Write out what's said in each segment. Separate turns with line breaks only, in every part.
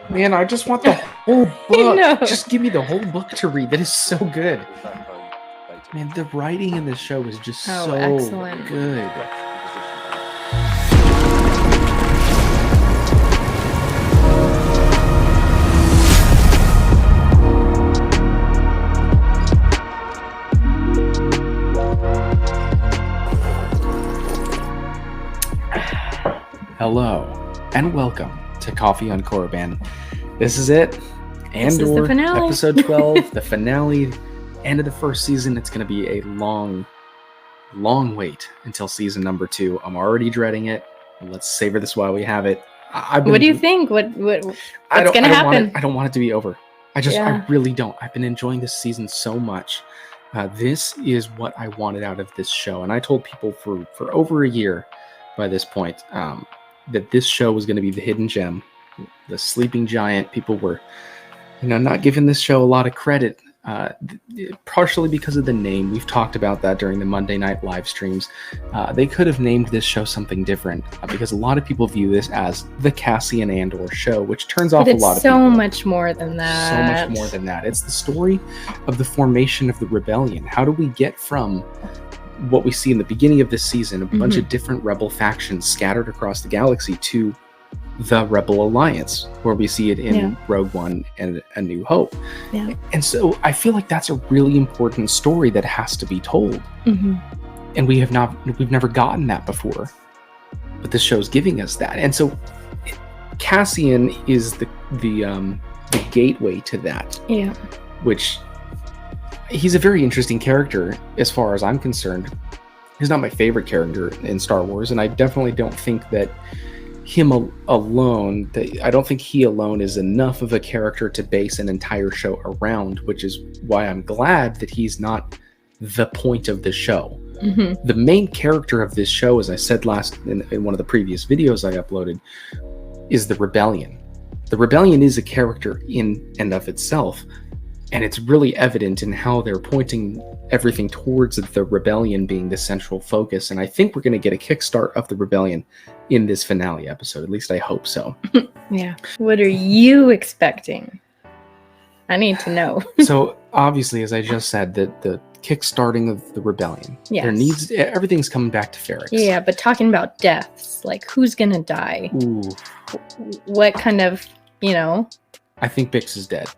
Man, I just want the whole book.
know.
Just give me the whole book to read. That is so good. Man, the writing in this show is just so
excellent.
good. Hello, and welcome to Coffee on Korriban. This is it. Andor, episode 12, the finale, end of the first season. It's going to be a long wait until season number 2. I'm already dreading it. Let's savor this while we have it.
What do you think? What's going to happen?
I don't want it to be over. I really don't. I've been enjoying this season so much. This is what I wanted out of this show. And I told people for over a year by this point that this show was going to be the hidden gem, the sleeping giant. People were, not giving this show a lot of credit, partially because of the name. We've talked about that during the Monday night live streams. They could have named this show something different because a lot of people view this as the Cassian Andor show, which turns off a lot of people.
So much more than that.
So much more than that. It's the story of the formation of the rebellion. How do we get from what we see in the beginning of this season, a bunch of different rebel factions scattered across the galaxy, to the Rebel Alliance, where we see it in Rogue One and A New Hope. Yeah. And so I feel like that's a really important story that has to be told. And we've never gotten that before, but this show's giving us that. And so Cassian is the gateway to that. Yeah. Which, he's a very interesting character as far as I'm concerned. He's not my favorite character in Star Wars, and I definitely don't think that him alone, I don't think he alone is enough of a character to base an entire show around, which is why I'm glad that he's not the point of the show. The main character of this show, as I said last in one of the previous videos I uploaded, is the rebellion. The rebellion is a character in and of itself, and it's really evident in how they're pointing everything towards the rebellion being the central focus. And I think we're going to get a kickstart of the rebellion in this finale episode. At least I hope so.
Yeah. What are you expecting? I need to know.
So obviously, as I just said, the kickstarting of the rebellion. Yes. Everything's coming back to Ferrix.
Yeah, but talking about deaths, like who's going to die?
Ooh.
What kind of,
I think Bix is dead.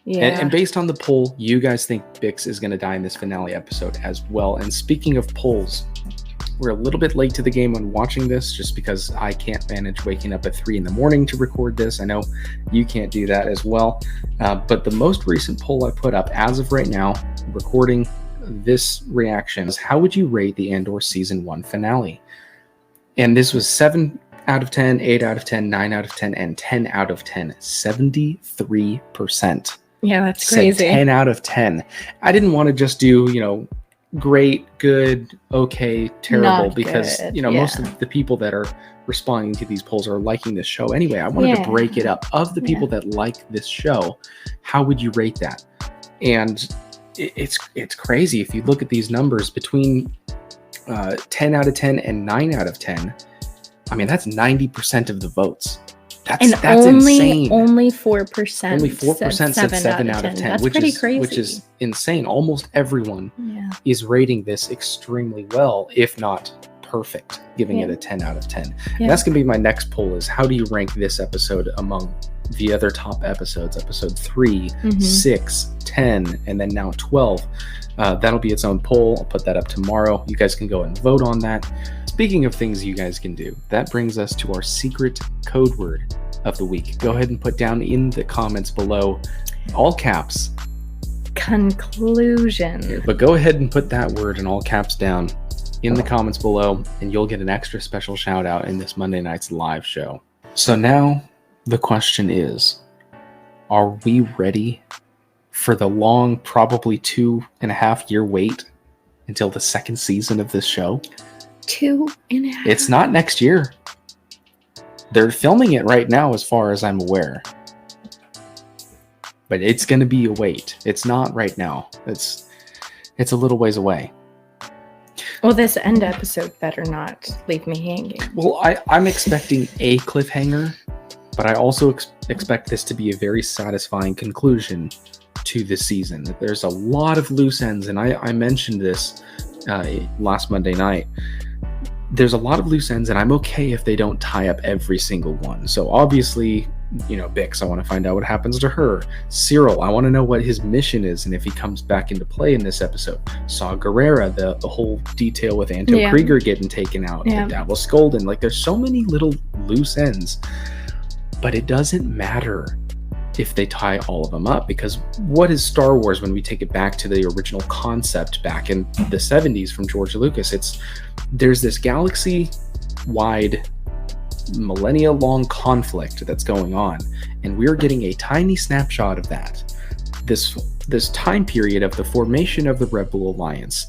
Yeah. And based on the poll, you guys think Bix is going to die in this finale episode as well. And speaking of polls, we're a little bit late to the game on watching this just because I can't manage waking up at 3 a.m. to record this. I know you can't do that as well. But the most recent poll I put up as of right now, recording this reaction, is how would you rate the Andor Season 1 finale? And this was 7 out of 10, 8 out of 10, 9 out of 10, and 10 out of 10. 73%.
Yeah, that's crazy.
10 out of 10. I didn't want to just do, great, good, okay, terrible, not because, good. Most of the people that are responding to these polls are liking this show anyway. I wanted to break it up. Of the people that like this show, how would you rate that? And it's crazy. If you look at these numbers between 10 out of 10 and 9 out of 10, I mean, that's 90% of the votes. That's insane.
Only 4%.
Only 4% said 7 out of 10.
That's pretty crazy.
Which is insane. Almost everyone is rating this extremely well, if not perfect, giving it a 10 out of 10. And that's going to be my next poll, is how do you rank this episode among the other top episodes? Episode 3, 6, 10, and then now 12. That'll be its own poll. I'll put that up tomorrow. You guys can go and vote on that. Speaking of things you guys can do, that brings us to our secret code word of the week. Go ahead and put down in the comments below, all caps,
conclusion.
But go ahead and put that word in all caps down in the comments below, and you'll get an extra special shout out in this Monday night's live show. So now the question is, are we ready for the long, probably 2.5 year wait until the second season of this show?
2.5.
It's not next year. They're filming it right now, as far as I'm aware. But it's going to be a wait. It's not right now. It's a little ways away.
Well, this end episode better not leave me hanging.
Well, I'm expecting a cliffhanger, but I also expect this to be a very satisfying conclusion to this season. There's a lot of loose ends, and I mentioned this last Monday night. There's a lot of loose ends, and I'm okay if they don't tie up every single one. So obviously, Bix, I want to find out what happens to her. Cyril, I want to know what his mission is and if he comes back into play in this episode. Saw Gerrera, the whole detail with Anto Krieger getting taken out, and Davos Golden. Like, there's so many little loose ends, but it doesn't matter if they tie all of them up, because what is Star Wars when we take it back to the original concept back in the 70s from George Lucas? There's this galaxy-wide, millennia-long conflict that's going on, and we're getting a tiny snapshot of that. This time period of the formation of the Rebel Alliance,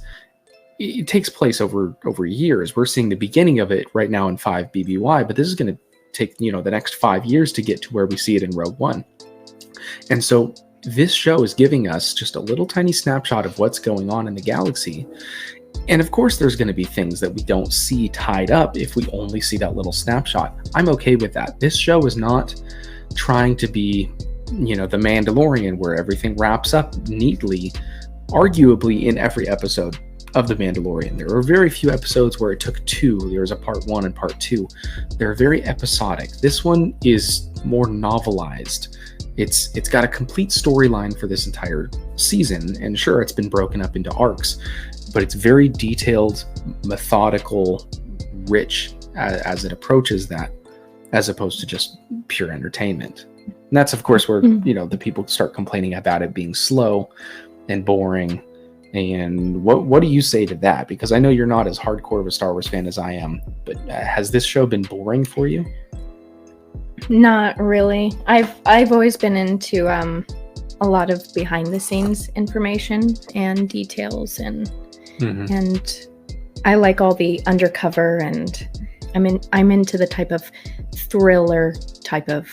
it takes place over years. We're seeing the beginning of it right now in 5 BBY, but this is going to take the next 5 years to get to where we see it in Rogue One. And so this show is giving us just a little tiny snapshot of what's going on in the galaxy. And of course, there's going to be things that we don't see tied up if we only see that little snapshot. I'm okay with that. This show is not trying to be, The Mandalorian, where everything wraps up neatly, arguably in every episode of The Mandalorian. There are very few episodes where it took 2. There was a part 1 and part 2. They're very episodic. This one is more novelized. It's got a complete storyline for this entire season, and sure, it's been broken up into arcs, but it's very detailed, methodical, rich as it approaches that, as opposed to just pure entertainment. And that's, of course, where the people start complaining about it being slow and boring. And what do you say to that? Because I know you're not as hardcore of a Star Wars fan as I am, but has this show been boring for you?
Not really. I've always been into a lot of behind the scenes information and details, and I like all the undercover, and I'm into the type of thriller type of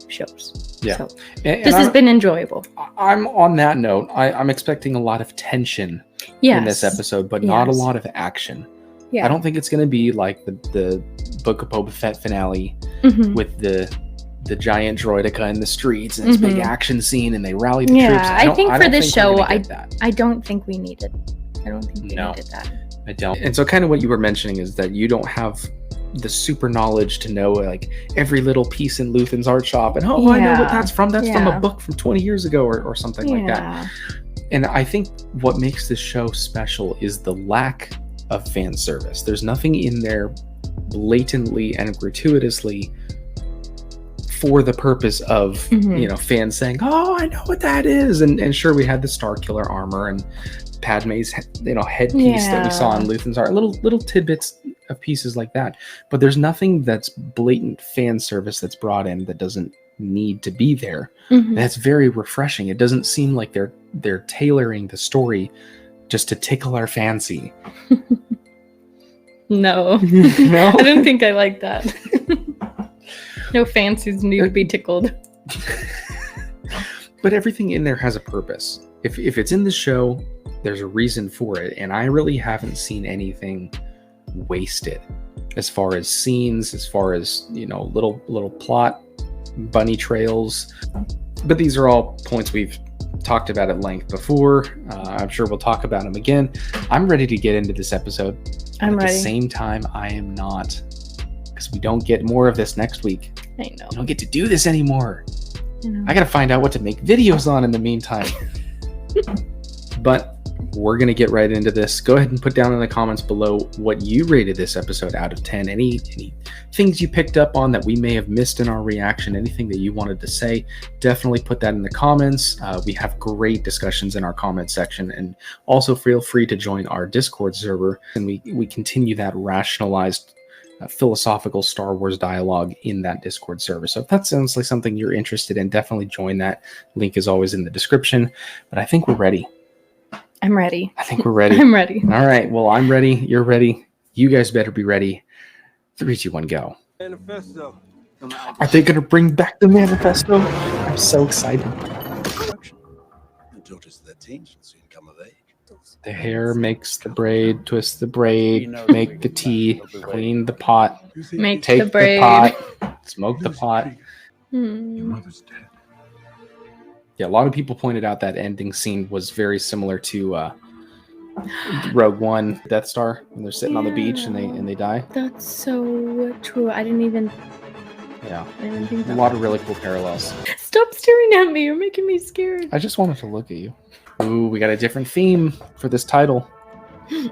shows. Yeah. So this has been enjoyable.
I'm on that note. I'm expecting a lot of tension in this episode, but not a lot of action. Yeah. I don't think it's going to be like the Book of Boba Fett finale with the giant droideka in the streets and this big action scene and they rally the troops.
I think for this show, I don't think we needed. I don't think we needed that.
I don't. And so kind of what you were mentioning is that you don't have the super knowledge to know like every little piece in Luthen's art shop and I know what that's from. That's from a book from 20 years ago or something like that. And I think what makes this show special is the lack of fan service. There's nothing in there blatantly and gratuitously for the purpose of fans saying, "Oh, I know what that is." And sure, we had the Star Killer armor and Padme's headpiece that we saw in Luthen's art, little tidbits of pieces like that. But there's nothing that's blatant fan service that's brought in that doesn't need to be there. And that's very refreshing. It doesn't seem like they're tailoring the story just to tickle our fancy.
No. I don't think I like that. No fancies need to be tickled.
But everything in there has a purpose. If it's in the show, there's a reason for it, and I really haven't seen anything wasted as far as scenes, as far as little plot bunny trails. But these are all points we've talked about at length before. I'm sure we'll talk about them again. I'm ready to get into this episode.
I'm ready.
At the same time, I am not, because we don't get more of this next week.
I know.
We don't get to do this anymore. I gotta find out what to make videos on in the meantime. But we're gonna get right into this. Go ahead and put down in the comments below what you rated this episode out of 10. Any things you picked up on that we may have missed in our reaction, anything that you wanted to say, definitely put that in the comments. We have great discussions in our comment section, and also feel free to join our Discord server, and we continue that rationalized philosophical Star Wars dialogue in that Discord server. So if that sounds like something you're interested in, definitely join that. Link is always in the description. But I think we're ready.
I'm ready.
I think we're ready.
I'm ready.
All right. Well, I'm ready. You're ready. You guys better be ready. 3, 2, 1, go.
Manifesto.
Are they going to bring back the manifesto? I'm so excited. The hair makes the braid, twist the braid, make the tea, clean the pot,
Make
take
the braid.
pot, smoke the pot.
Your mother's dead.
Yeah, a lot of people pointed out that ending scene was very similar to Rogue One, Death Star, when they're sitting on the beach and they die.
That's so true. I didn't even.
Yeah,
I didn't think
a lot of really cool parallels.
Stop staring at me! You're making me scared.
I just wanted to look at you. Ooh, we got a different theme for this title. This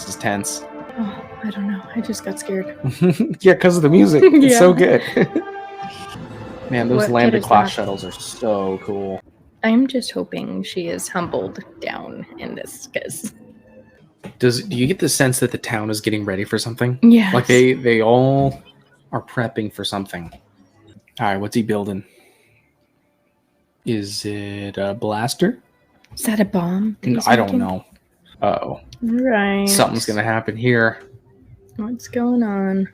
is tense.
Oh, I don't know. I just got scared.
Yeah, because of the music. It's so good. Man, those Lambda class shuttles are so cool.
I'm just hoping she is humbled down in this, because.
Do you get the sense that the town is getting ready for something?
Yeah.
Like they all are prepping for something. All right, what's he building? Is it a blaster?
Is that a bomb?
No, I don't know. Uh-oh.
Right.
Something's going to happen here.
What's going on?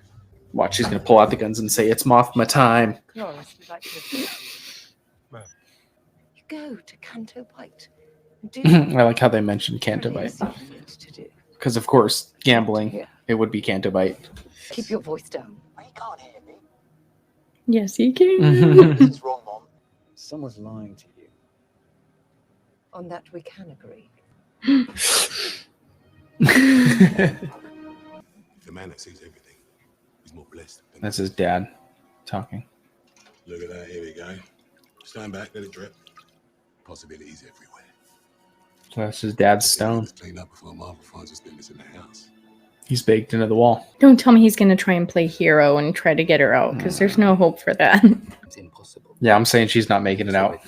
Watch, she's going to pull out the guns and say, it's Mothma time.
Cloris would like to You go to Canto Bight.
I like how they mentioned Canto Bight. Because, of course, gambling, it would be Canto Bight.
Keep your voice down.
You can't hear me.
Yes, you can.
It's wrong, Mom. Someone's lying to you.
On that we can agree.
The man that sees everything is more blessed.
That's his dad talking.
Look at that. Here we go. Stand back. Let it drip. Possibilities everywhere.
So that's his dad's stone.
Clean up before Marvel finds us members in the house.
He's baked into the wall.
Don't tell me he's going to try and play hero and try to get her out, because there's no hope for that.
It's impossible.
Yeah, I'm saying she's not making it out.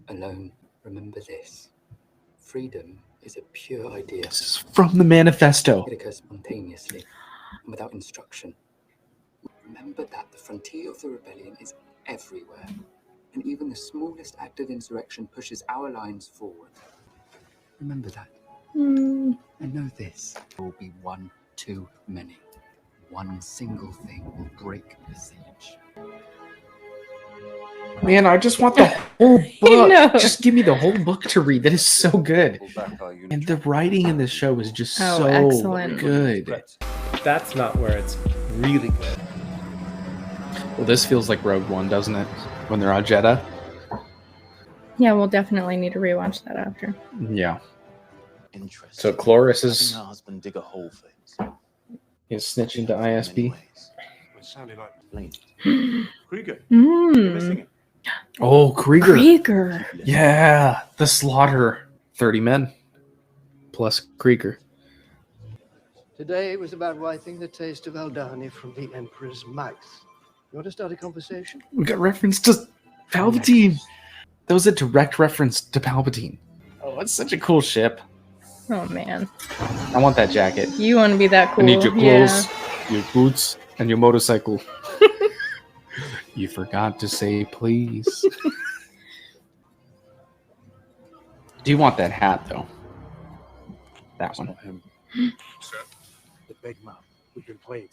Alone, remember this. Freedom is a pure idea.
This is from the manifesto.
It occurs spontaneously and without instruction. Remember that the frontier of the rebellion is everywhere, and even the smallest act of insurrection pushes our lines forward. Remember that. And know this. There will be one too many. One single thing will break the siege.
Man, I just want the whole book.
No.
Just give me the whole book to read. That is so good. And the writing in this show is just so
excellent.
good.
That's not where it's really good.
Well, this feels like Rogue One, doesn't it? When they're on Jeddah.
Yeah, we'll definitely need to rewatch that after.
Yeah.
Interesting.
So Cloris is
Having her husband dig a hole for himself.
snitching to ISB.
It sounded like
Krieger.
Oh, Krieger.
Krieger.
Yeah, the slaughter. 30 men. Plus Krieger.
Today was about wiping the taste of Aldani from the Emperor's mouth. You want to start a conversation?
We got reference to Palpatine. That was a direct reference to Palpatine. Oh, it's such a cool ship.
Oh, man.
I want that jacket.
You want to be that cool.
I need your clothes, your boots, and your motorcycle. You forgot to say please. Do you want that hat, though? That one.
Sir. The big mouth. We've been played.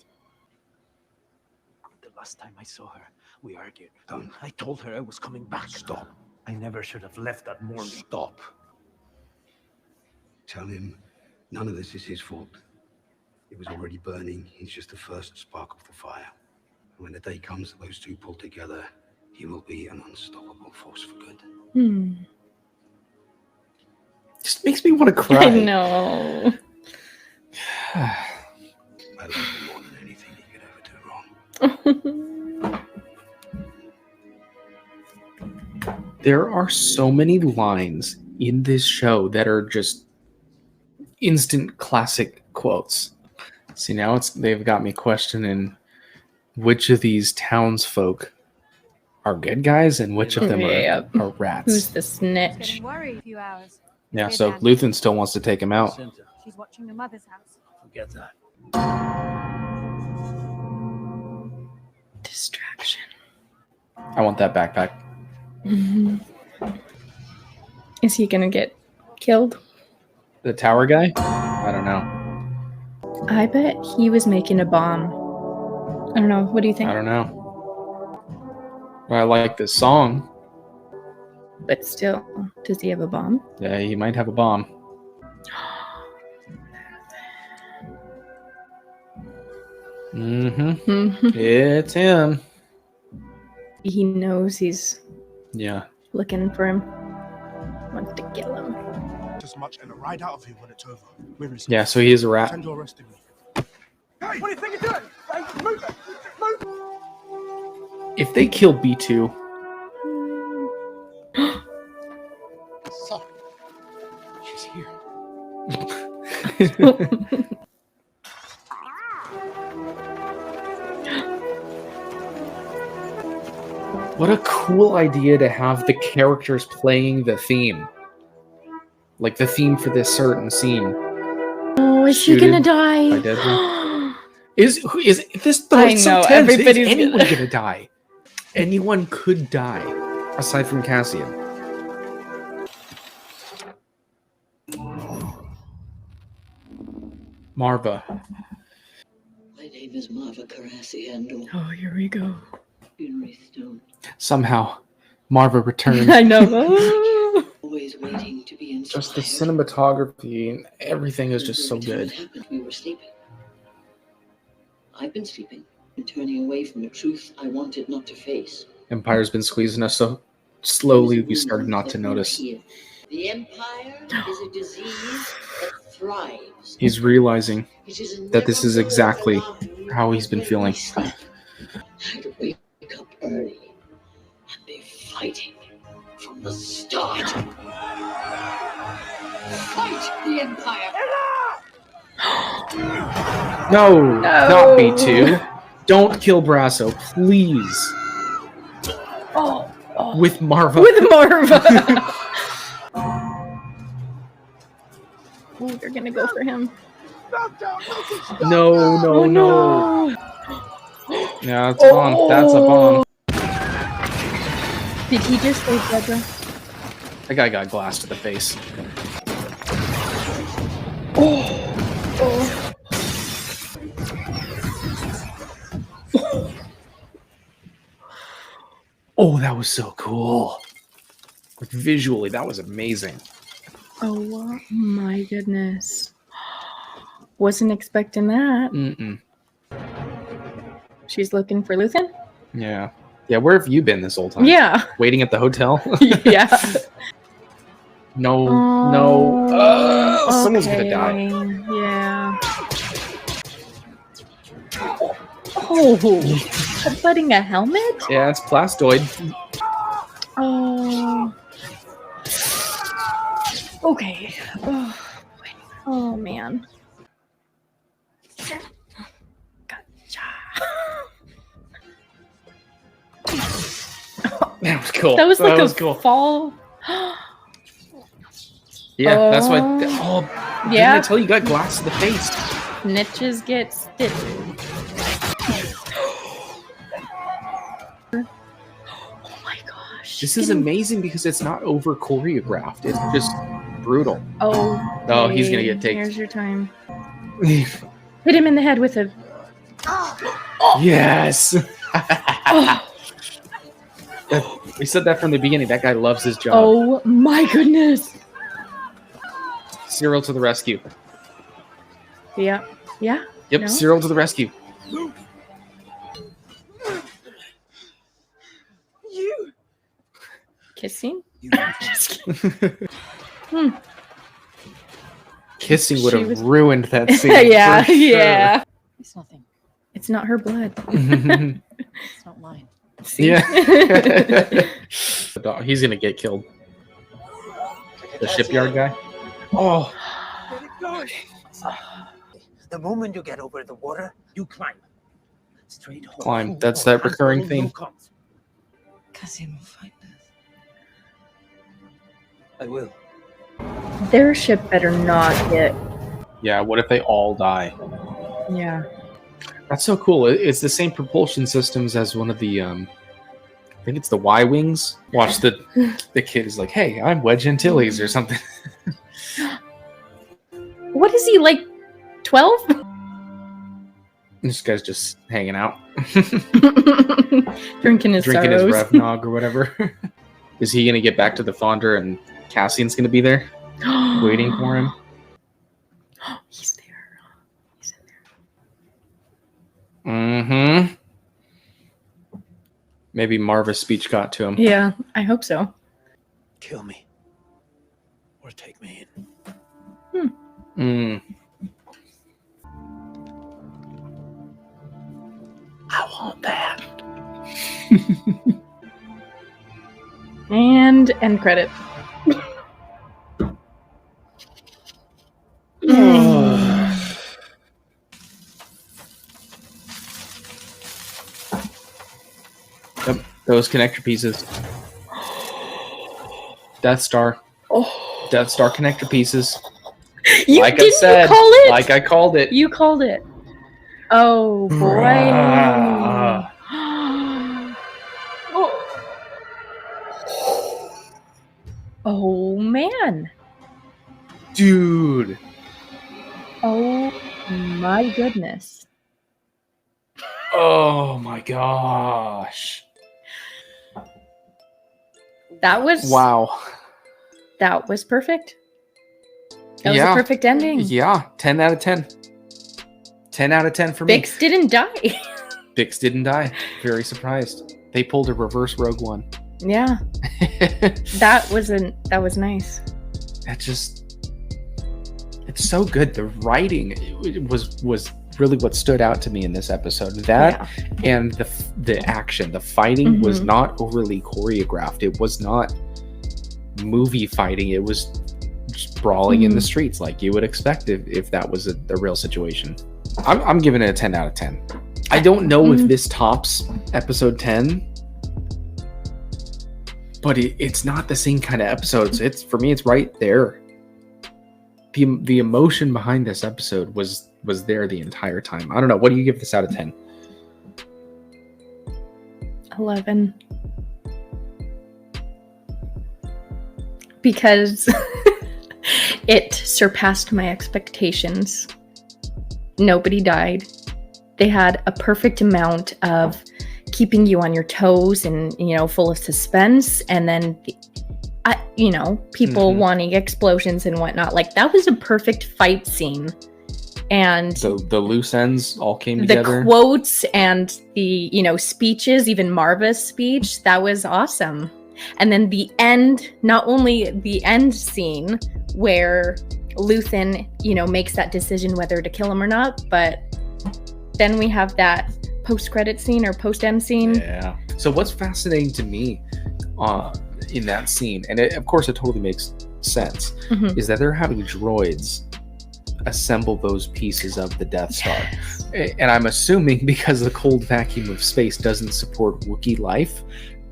The last time I saw her, we argued. I told her I was coming back.
Stop.
I never should have left that morning.
Stop. Tell him none of this is his fault. It was already burning. He's just the first spark of the fire. When the day comes that those two pull together, he will be an unstoppable force for good.
Just makes me want to cry.
I know.
I love him more than anything he could ever do wrong.
There are so many lines in this show that are just instant classic quotes. See, now they've got me questioning which of these townsfolk are good guys and which of them are rats.
Who's the snitch?
Getting worried a few hours.
Yeah, so Luthen still wants to take him out.
She's watching your mother's house.
Forget that.
Distraction.
I want that backpack.
Is he gonna get killed?
The tower guy? I don't know.
I bet he was making a bomb. I don't know. What do you think?
I don't know. I like this song.
But still, does he have a bomb?
Yeah, he might have a bomb. Mm-hmm. It's him.
He knows he's looking for him. Wants to kill him.
As much and a ride out of here when it's over. Where is
Yeah, so he is a rat.
Tend to arresting me. Hey, what do you think you're doing? Hey, move it! Move!
If they kill B2,
So, she's here.
what a cool idea to have the characters playing the theme. Like the theme for this certain scene.
Oh, is she gonna die?
By Deadpool. Is this though?
I
It's
know,
so tense.
everybody's
Is anyone gonna die? Anyone could die, aside from Cassian. Marva.
My name is Marva Karasi Andor.
Oh, here we go.
Funerary stone.
Somehow, Marva returned.
I know.
Always waiting to be inspired.
Just the cinematography and everything is just so good.
What happened? We were sleeping. I've been sleeping and turning away from the truth I wanted not to face.
Empire's been squeezing us so slowly we started not to notice.
The Empire is a disease that thrives.
He's realizing that this is exactly how he's been feeling.
I'd wake up early and be fighting from the start. Fight the Empire!
No, not B2. Don't kill Brasso, please.
Oh.
With Marva.
With Marva. Oh, they're gonna go for him.
No.
No.
Yeah, it's a bomb. That's a bomb.
Did he just save Dedra?
That guy got glass to the face. Oh, that was so cool. Like, visually, that was amazing.
Oh my goodness. Wasn't expecting that.
Mm-mm.
She's looking for Luthen?
Yeah. Yeah, where have you been this whole time?
Yeah.
Waiting at the hotel?
Yeah.
No. Someone's gonna die.
Yeah. Oh, headbutting a helmet?
Yeah, it's plastoid.
Oh. Okay. Oh man. Gotcha.
That was cool.
That was like a
cool.
fall.
Yeah, that's why.
yeah.
Didn't I tell you got glass to the face?
Snitches get stitched. Oh my gosh.
This is amazing because it's not over choreographed. It's just brutal.
Oh.
Oh, he's gonna get taken.
Here's your time. Hit him in the head with a.
Yes.
Oh.
We said that from the beginning. That guy loves his job.
Oh my goodness.
Cyril to the rescue.
Yeah. Yeah.
Yep.
No?
Cyril to the rescue.
You.
Kissing?
Kissing would have
was...
ruined that scene.
Yeah.
For sure.
Yeah.
It's nothing.
It's not her blood.
It's not mine.
See?
Yeah. He's gonna get killed. The shipyard guy. Oh.
The moment you get over the water, you climb. Straight home.
Climb. That's that recurring theme.
Cassian will find us.
I will.
Their ship better not get.
Yeah. What if they all die?
Yeah.
That's so cool. It's the same propulsion systems as one of the. I think it's the Y-wings. Watch the kid is like, "Hey, I'm Wedge Antilles" or something.
What is he, like 12?
This guy's just hanging out,
drinking his sorrows.
Revnog or whatever. Is he gonna get back to the Fonder and Cassian's gonna be there, waiting for him?
He's there. He's in there.
Mm-hmm. Maybe Marva's speech got to him.
Yeah, I hope so.
Kill me. Or take me in. I want that.
And end credit.
Yep, those connector pieces. Death Star.
Oh.
Death Star connector pieces.
You
like
didn't
I said,
you call it?
Like I called it.
You called it. Oh boy. Oh man.
Dude.
Oh my goodness.
Oh my gosh.
That was
wow.
That was perfect. That was a perfect ending.
Yeah, 10 out of 10. 10 out of 10 for me.
Bix didn't die.
Bix didn't die. Very surprised. They pulled a reverse Rogue One.
Yeah. That was nice.
It's so good. The writing was really what stood out to me in this episode. That and the action, the fighting was not overly choreographed. It was not movie fighting. It was just brawling in the streets like you would expect if that was a real situation. I'm giving it a 10 out of 10. I don't know if this tops episode 10, but it's not the same kind of episodes. It's for me, it's right there. The emotion behind this episode was there the entire time. I don't know. What do you give this out of 10?
11. Because it surpassed my expectations. Nobody died. They had a perfect amount of keeping you on your toes and, full of suspense. And then, people wanting explosions and whatnot. Like, that was a perfect fight scene. And
the loose ends all came together.
The quotes and the, speeches, even Marva's speech, that was awesome. And then the end, not only the end scene where Luthen, makes that decision whether to kill him or not, but then we have that post-credit scene or post-end scene.
Yeah. So what's fascinating to me in that scene, and of course it totally makes sense, is that they're having droids assemble those pieces of the Death Star. Yes. And I'm assuming because the cold vacuum of space doesn't support Wookiee life,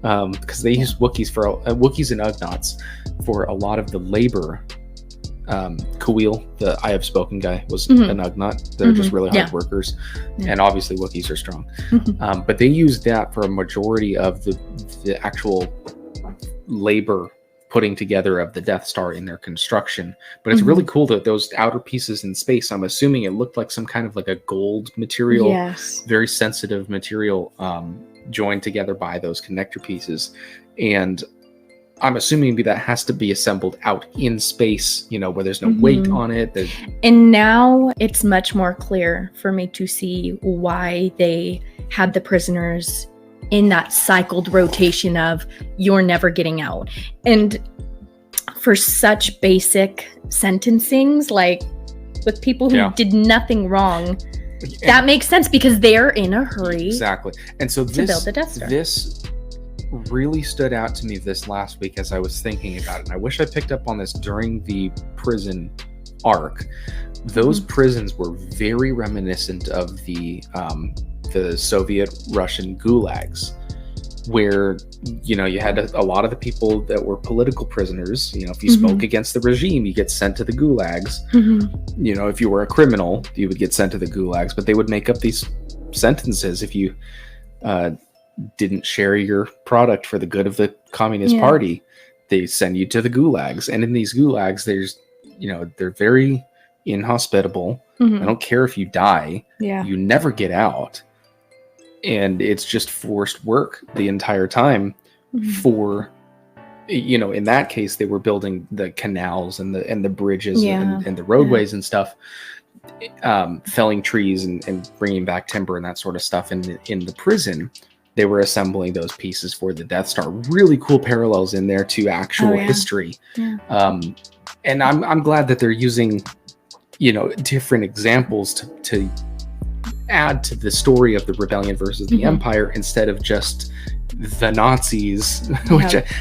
because they use Wookiees and Ugnaughts for a lot of the labor. Kuil, the I Have Spoken guy, was an Ugnaught. They're just really hard workers, and obviously Wookiees are strong. But they used that for a majority of the actual labor putting together of the Death Star in their construction. But it's really cool that those outer pieces in space, I'm assuming it looked like some kind of like a gold material, very sensitive material, joined together by those connector pieces. And I'm assuming that has to be assembled out in space, where there's no weight on it.
And now it's much more clear for me to see why they had the prisoners in that cycled rotation of you're never getting out. And for such basic sentencings, like with people who did nothing wrong, that makes sense because they're in a hurry.
Exactly. And so
to build the Death Star.
This really stood out to me this last week as I was thinking about it. And I wish I picked up on this during the prison arc. Those prisons were very reminiscent of the Soviet Russian gulags, where you had a lot of the people that were political prisoners. If you spoke against the regime, you get sent to the gulags. If you were a criminal, you would get sent to the gulags, but they would make up these sentences if you didn't share your product for the good of the Communist Party. They send you to the gulags, and in these gulags there's they're very inhospitable. I don't care if you die, you never get out, and it's just forced work the entire time. For in that case they were building the canals and the bridges and the roadways and stuff, felling trees and bringing back timber and that sort of stuff in the prison. they were assembling those pieces for the Death Star. Really cool parallels in there to actual history.
Yeah.
And I'm glad that they're using, different examples to add to the story of the rebellion versus the Empire instead of just the Nazis,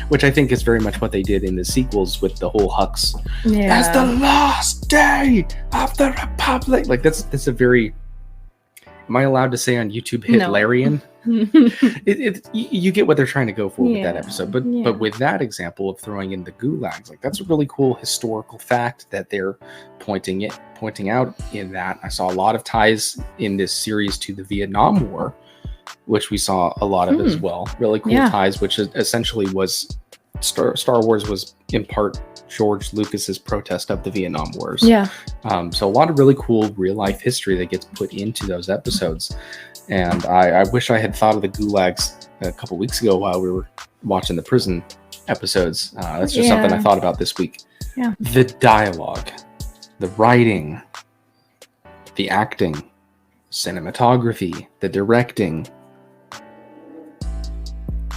which I think is very much what they did in the sequels with the whole Hux.
Yeah.
That's the last day of the Republic. Like that's a very. Am I allowed to say on YouTube Hitlerian? You get what they're trying to go for with that episode, but with that example of throwing in the gulags, like that's a really cool historical fact that they're pointing out in that. I saw a lot of ties in this series to the Vietnam War, which we saw a lot of as well. Really cool ties, which essentially was Star Wars was in part George Lucas's protest of the Vietnam Wars.
Yeah.
So a lot of really cool real life history that gets put into those episodes. And I wish I had thought of the gulags a couple weeks ago while we were watching the prison episodes. That's just something I thought about this week.
Yeah.
The dialogue, the writing, the acting, cinematography, the directing,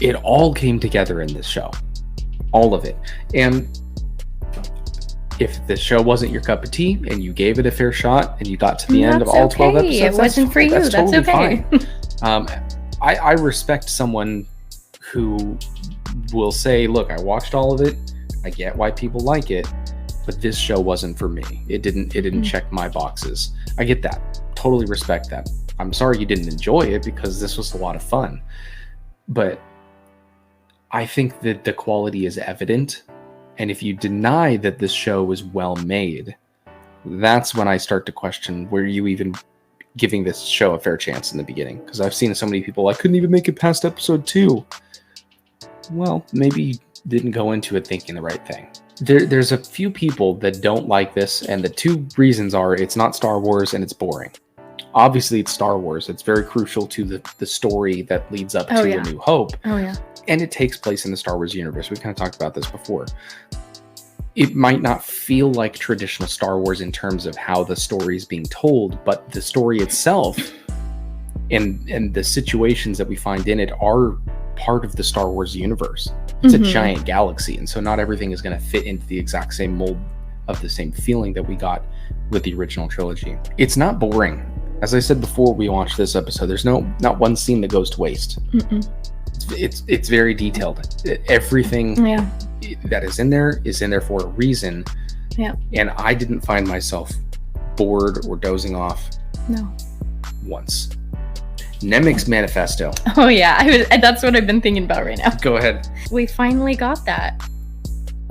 it all came together in this show. All of it. And if the show wasn't your cup of tea and you gave it a fair shot and you got to the end of all 12 episodes,
it wasn't for you. That's
totally
okay.
Fine. I respect someone who will say, look, I watched all of it. I get why people like it, but this show wasn't for me. It didn't check my boxes. I get that. Totally respect that. I'm sorry you didn't enjoy it because this was a lot of fun. But I think that the quality is evident. And if you deny that this show was well made, that's when I start to question, were you even giving this show a fair chance in the beginning? Because I've seen so many people, I couldn't even make it past episode 2. Well, maybe you didn't go into it thinking the right thing. There's a few people that don't like this, and the two reasons are it's not Star Wars and it's boring. Obviously, it's Star Wars. It's very crucial to the story that leads up to A New Hope.
Oh, yeah.
And it takes place in the Star Wars universe. We kind of talked about this before. It might not feel like traditional Star Wars in terms of how the story is being told, but the story itself and the situations that we find in it are part of the Star Wars universe. It's a giant galaxy, and so not everything is going to fit into the exact same mold of the same feeling that we got with the original trilogy. It's not boring. As I said before we watched this episode, there's not one scene that goes to waste. It's very detailed. Everything that is in there for a reason.
Yeah.
And I didn't find myself bored or dozing off.
No.
Once. Nemik's manifesto.
Oh yeah, that's what I've been thinking about right now.
Go ahead.
We finally got that.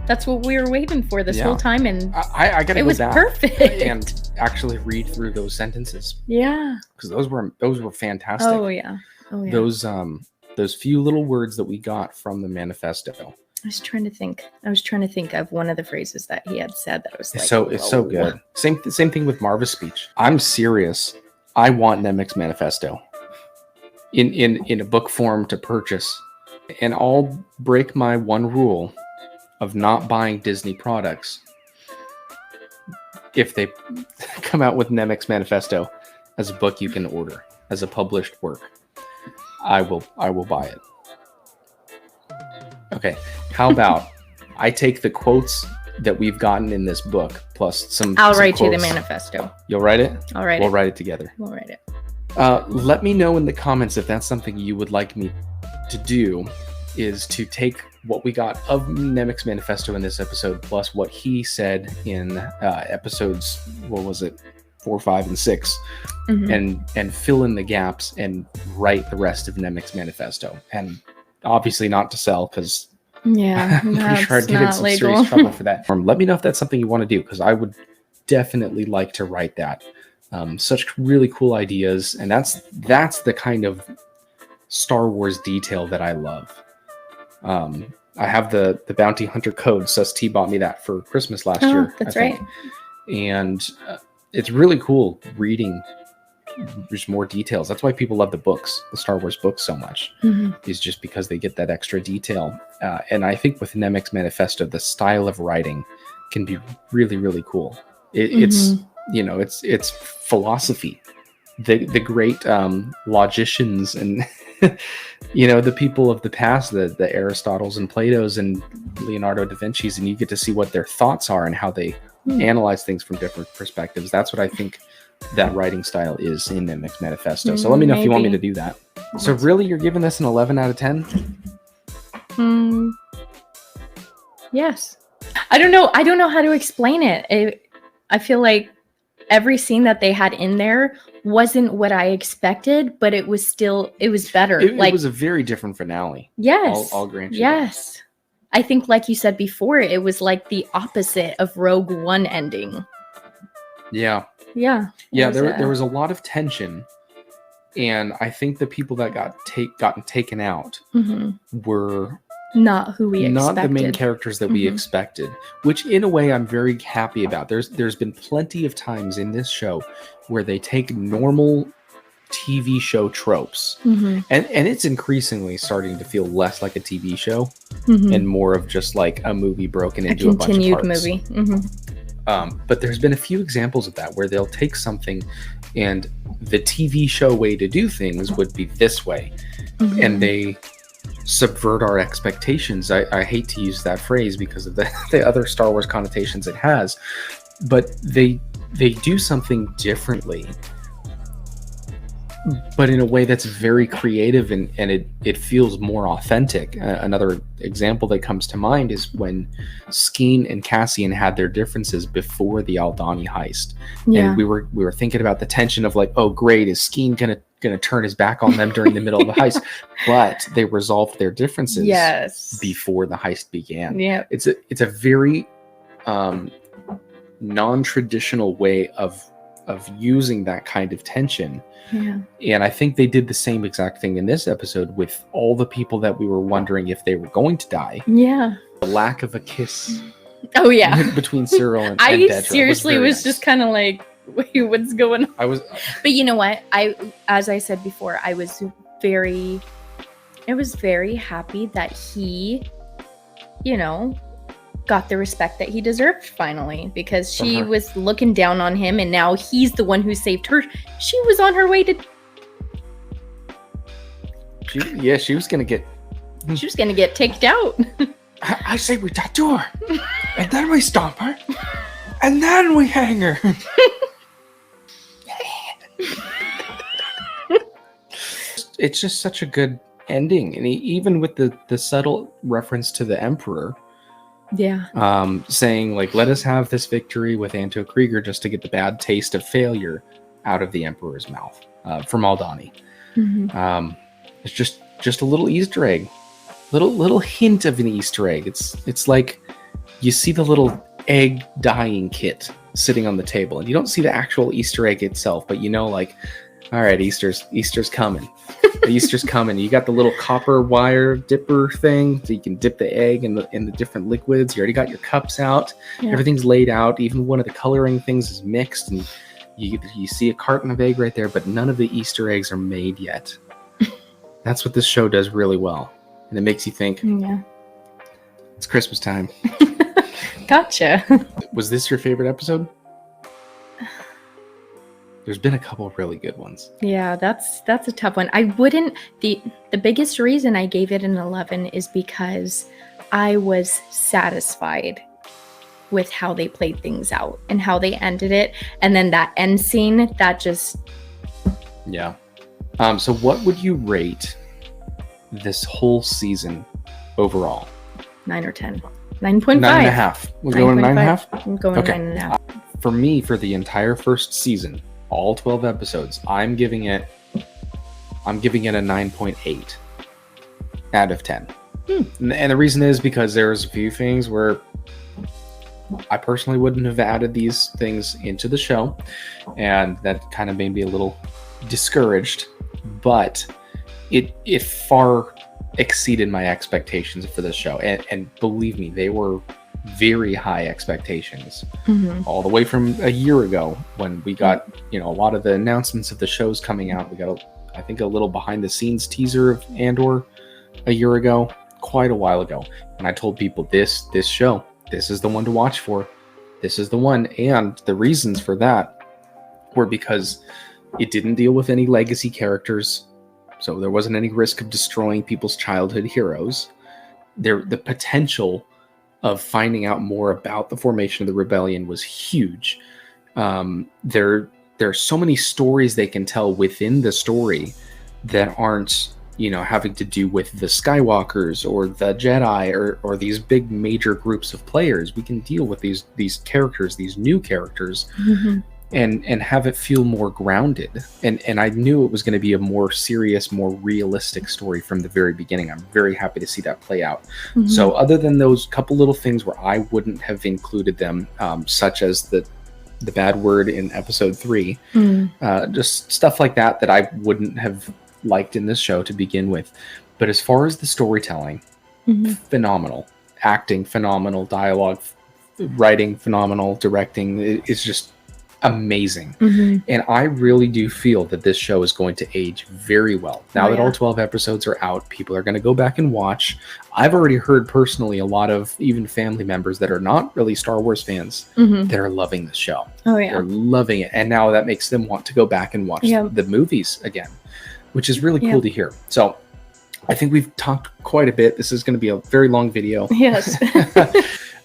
That's what we were waiting for this whole time, and
I gotta
it
go
was
back
perfect.
And actually read through those sentences.
Yeah.
Because those were fantastic.
Oh yeah.
Those few little words that we got from the manifesto.
I was trying to think of one of the phrases that he had said that was like,
it's so good. Same thing with Marva's speech. I'm serious. I want Nemik's manifesto in a book form to purchase, and I'll break my one rule of not buying Disney products if they come out with Nemik's manifesto as a book you can order as a published work. I will buy it. Okay, how about I take the quotes that we've gotten in this book plus some.
I'll
some
write you the
quotes.
manifesto.
You'll write it?
I'll write it.
We'll write it together.
We'll write it.
Let me know in the comments if that's something you would like me to do, is to take what we got of Nemik's manifesto in this episode plus what he said in episodes, 4, 5, and 6, and fill in the gaps and write the rest of Nemik's manifesto. And obviously not to sell, because I'm pretty sure I'd get in some serious trouble for that. Let me know if that's something you want to do, because I would definitely like to write that. Such really cool ideas, and that's the kind of Star Wars detail that I love. I have the Bounty Hunter code. Sus T bought me that for Christmas last year.
That's
I think.
right.
And it's really cool reading just more details. That's why people love the Star Wars books so much, is just because they get that extra detail. And I think with Nemik's manifesto, the style of writing can be really, really cool. It's philosophy. The great logicians and the people of the past, the Aristotles and Plato's and Leonardo da Vinci's, and you get to see what their thoughts are and how they analyze things from different perspectives. That's what I think that writing style is in Mimic Manifesto. So let me know if you want me to do that. So really, you're giving this an 11 out of 10?
Yes. I don't know how to explain it. I feel like every scene that they had in there wasn't what I expected, but it was better.
It was a very different finale.
Yes.
I'll grant you.
Yes. I think, like you said before, it was like the opposite of Rogue One ending.
Yeah.
Yeah.
There was a lot of tension, and I think the people that gotten taken out were
not who we expected.
Not the main characters that we expected, which in a way I'm very happy about. There's been plenty of times in this show where they take normal TV show tropes, and it's increasingly starting to feel less like a TV show and more of just like a movie broken into a bunch of parts.
Movie.
But there's been a few examples of that where they'll take something and the TV show way to do things would be this way, and they subvert our expectations. I hate to use that phrase because of the other Star Wars connotations it has, but they do something differently, but in a way that's very creative and it feels more authentic. Another example that comes to mind is when Skeen and Cassian had their differences before the Aldhani heist.
Yeah.
And we were thinking about the tension of like, oh great, is Skeen gonna turn his back on them during the middle of the heist? But they resolved their differences before the heist began.
Yeah.
It's a very non-traditional way of using that kind of tension.
Yeah.
And I think they did the same exact thing in this episode with all the people that we were wondering if they were going to die.
Yeah.
The lack of a kiss.
Oh yeah.
Between Cyril and
I
Dedra
seriously was
nice.
Just kind of like, wait, what's going on? But you know what? As I said before, I was very happy that he, got the respect that he deserved finally, because she was looking down on him and now he's the one who saved her. She was on her way to...
She was going to get...
She was going to get taken out.
I say we tattoo her, and then we stomp her, and then we hang her. It's just such a good ending, and even with the subtle reference to the Emperor, saying like, let us have this victory with Anto Krieger just to get the bad taste of failure out of the Emperor's mouth from Aldhani. It's just a little Easter egg, little hint of an Easter egg. It's like you see the little egg dyeing kit sitting on the table, and you don't see the actual Easter egg itself, but like, all right, Easter's coming. Easter's coming. You got the little copper wire dipper thing, so you can dip the egg in the different liquids. You already got your cups out. Yeah. Everything's laid out. Even one of the coloring things is mixed, and you see a carton of egg right there, but none of the Easter eggs are made yet. That's what this show does really well, and it makes you think.
Yeah,
it's Christmas time.
Gotcha.
Was this your favorite episode? There's been a couple of really good ones.
Yeah, that's a tough one. I wouldn't... The biggest reason I gave it an 11 is because I was satisfied with how they played things out and how they ended it. And then that end scene, that just...
Yeah. So what would you rate this whole season overall?
9 or 10. 9.5.
9.5. We're going 9.5?
I'm going 9.5.
For me, for the entire first season, all 12 episodes, I'm giving it a 9.8 out of 10. And the reason is because there's a few things where I personally wouldn't have added these things into the show, and that kind of made me a little discouraged, but it far exceeded my expectations for this show, and believe me, they were very high expectations, all the way from a year ago when we got a lot of the announcements of the shows coming out. We got I think a little behind the scenes teaser of Andor a year ago, quite a while ago, and I told people this show, this is the one to watch for, this is the one. And the reasons for that were because it didn't deal with any legacy characters, So there wasn't any risk of destroying people's childhood heroes. The potential of finding out more about the formation of the rebellion was huge. There are so many stories they can tell within the story that aren't, having to do with the Skywalkers or the Jedi or these big major groups of players. We can deal with these characters, these new characters, and have it feel more grounded. And I knew it was going to be a more serious, more realistic story from the very beginning. I'm very happy to see that play out. So other than those couple little things where I wouldn't have included them, such as the bad word in episode 3, just stuff like that I wouldn't have liked in this show to begin with. But as far as the storytelling, phenomenal. Acting, phenomenal. Dialogue, writing, phenomenal. Directing, it's just amazing. And I really do feel that this show is going to age very well. Now that all 12 episodes are out, people are going to go back and watch. I've already heard personally a lot of even family members that are not really Star Wars fans that are loving the show. They're loving it. And now that makes them want to go back and watch the movies again, which is really cool to hear. So I think we've talked quite a bit. This is going to be a very long video.
Yes.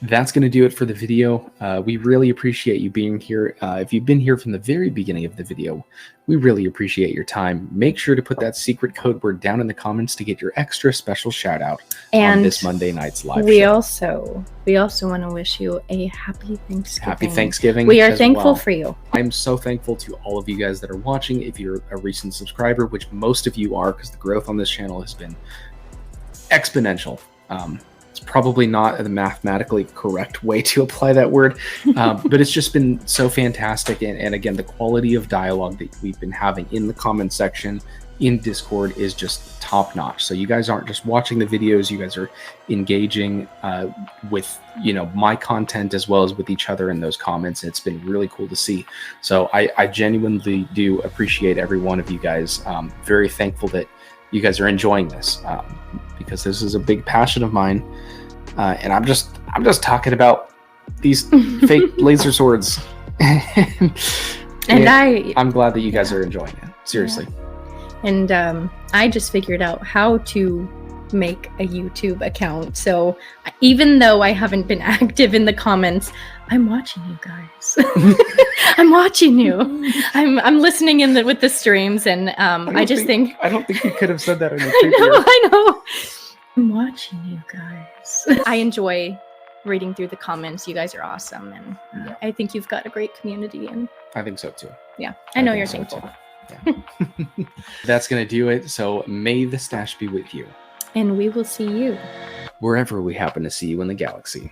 That's going to do it for the video. We really appreciate you being here. If you've been here from the very beginning of the video, we really appreciate your time. Make sure to put that secret code word down in the comments to get your extra special shout out on this Monday night's live show. We also want to wish you a happy Thanksgiving. Happy Thanksgiving. We are thankful for you. I'm so thankful to all of you guys that are watching. If you're a recent subscriber, which most of you are, because the growth on this channel has been exponential. It's probably not the mathematically correct way to apply that word, but it's just been so fantastic. And again, the quality of dialogue that we've been having in the comment section in Discord is just top notch. So you guys aren't just watching the videos, you guys are engaging with my content as well as with each other in those comments. It's been really cool to see. So I genuinely do appreciate every one of you guys. Very thankful that you guys are enjoying this, because this is a big passion of mine, and I'm just talking about these fake laser swords, and I'm glad that you guys are enjoying it. Seriously.
And I just figured out how to make a YouTube account. So even though I haven't been active in the comments, I'm watching you guys. I'm watching you. I'm listening in with the streams, and I don't think you could have said that in the preview. I know. I'm watching you guys. I enjoy reading through the comments. You guys are awesome, and I think you've got a great community. And
I think so too.
Yeah, I know you're thankful.
Yeah. That's gonna do it. So may the stash be with you,
and we will see you
wherever we happen to see you in the galaxy.